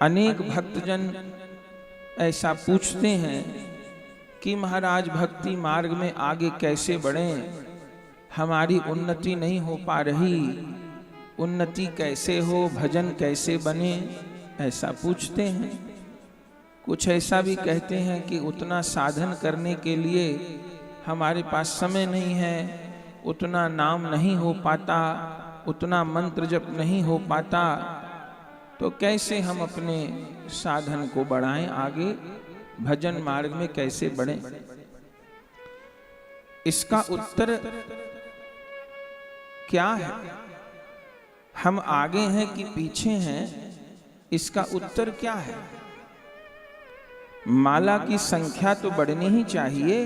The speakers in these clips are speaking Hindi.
अनेक भक्तजन ऐसा पूछते हैं कि महाराज भक्ति मार्ग में आगे कैसे बढ़ें, हमारी उन्नति नहीं हो पा रही, उन्नति कैसे हो, भजन कैसे बने, ऐसा पूछते हैं। कुछ ऐसा भी कहते हैं कि उतना साधन करने के लिए हमारे पास समय नहीं है, उतना नाम नहीं हो पाता, उतना मंत्र जप नहीं हो पाता, तो कैसे हम अपने साधन को बढ़ाएं, आगे भजन मार्ग में कैसे बढ़ें। इसका उत्तर क्या है? हम आगे हैं कि पीछे हैं, इसका उत्तर क्या है? माला की संख्या तो बढ़नी ही चाहिए,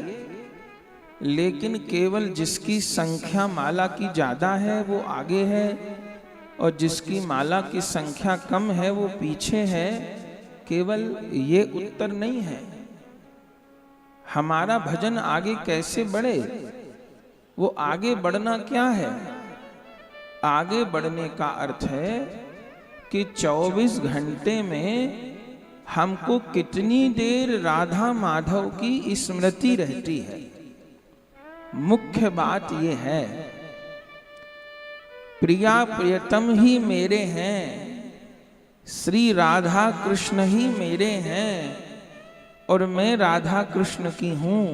लेकिन केवल जिसकी संख्या माला की ज्यादा है वो आगे है, और जिसकी माला की संख्या कम है वो पीछे है, केवल ये उत्तर नहीं है। हमारा भजन आगे कैसे बढ़े, वो आगे बढ़ना क्या है? आगे बढ़ने का अर्थ है कि 24 घंटे में हमको कितनी देर राधा माधव की स्मृति रहती है। मुख्य बात यह है, प्रिया प्रियतम ही मेरे हैं, श्री राधा कृष्ण ही मेरे हैं, और मैं राधा कृष्ण की हूं,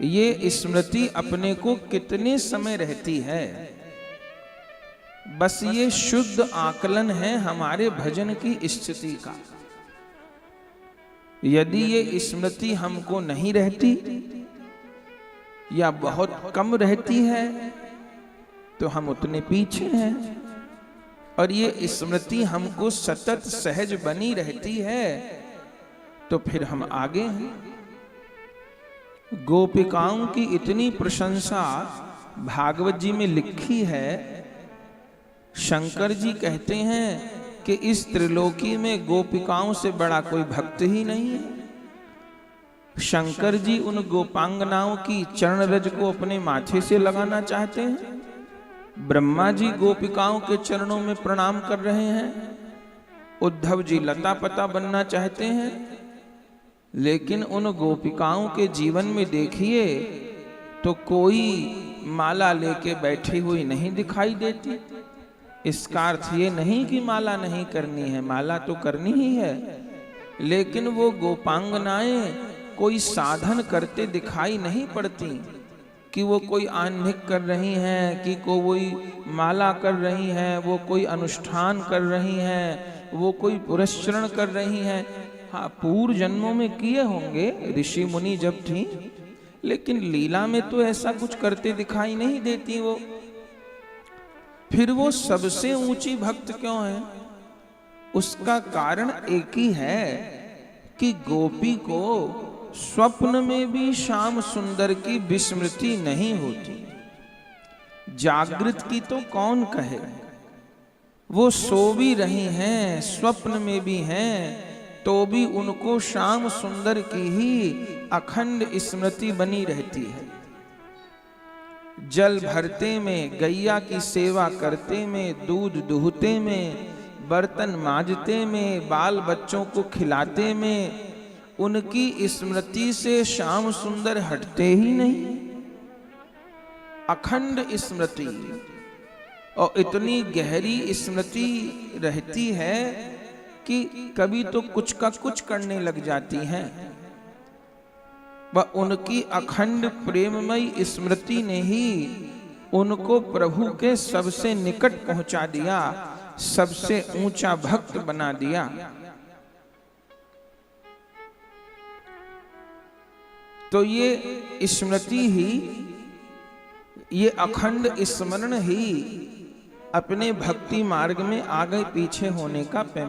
ये स्मृति अपने को कितने समय रहती है। बस ये शुद्ध आकलन है हमारे भजन की स्थिति का। यदि ये स्मृति हमको नहीं रहती या बहुत कम रहती है तो हम उतने पीछे हैं, और ये स्मृति हमको सतत सहज बनी रहती है तो फिर हम आगे हैं। गोपिकाओं की इतनी प्रशंसा भागवत जी में लिखी है। शंकर जी कहते हैं कि इस त्रिलोकी में गोपिकाओं से बड़ा कोई भक्त ही नहीं है। शंकर जी उन गोपांगनाओं की चरण रज को अपने माथे से लगाना चाहते हैं। ब्रह्मा जी गोपिकाओं के चरणों में प्रणाम कर रहे हैं। उद्धव जी लता पता बनना चाहते हैं, लेकिन उन गोपिकाओं के जीवन में देखिए तो कोई माला लेके बैठी हुई नहीं दिखाई देती। इसका अर्थ ये नहीं कि माला नहीं करनी है, माला तो करनी ही है, लेकिन वो गोपांगनाएं कोई साधन करते दिखाई नहीं पड़ती कि वो कोई आह्निक कर रही हैं, कि कोई माला कर रही हैं, वो कोई अनुष्ठान कर रही हैं, वो कोई पुरस्चरण कर रही हैं। हाँ, पूर्व जन्मों में किए होंगे ऋषि मुनि जब थी, लेकिन लीला में तो ऐसा कुछ करते दिखाई नहीं देती वो। फिर वो सबसे ऊंची भक्त क्यों है? उसका कारण एक ही है कि गोपी को स्वप्न में भी श्याम सुंदर की विस्मृति नहीं होती। जागृत की तो कौन कहे, वो सो भी रही हैं, स्वप्न में भी हैं, तो भी उनको श्याम सुंदर की ही अखंड स्मृति बनी रहती है। जल भरते में, गैया की सेवा करते में, दूध दुहते में, बर्तन मांजते में, बाल बच्चों को खिलाते में, उनकी स्मृति से श्याम सुंदर हटते ही नहीं। अखंड स्मृति, और इतनी गहरी स्मृति रहती है कि कभी तो कुछ का कुछ करने लग जाती हैं। वह उनकी अखंड प्रेममयी स्मृति ने ही उनको प्रभु के सबसे निकट पहुंचा दिया, सबसे ऊंचा भक्त बना दिया। तो ये स्मृति ही, ये अखंड स्मरण ही अपने भक्ति मार्ग में आगे पीछे होने का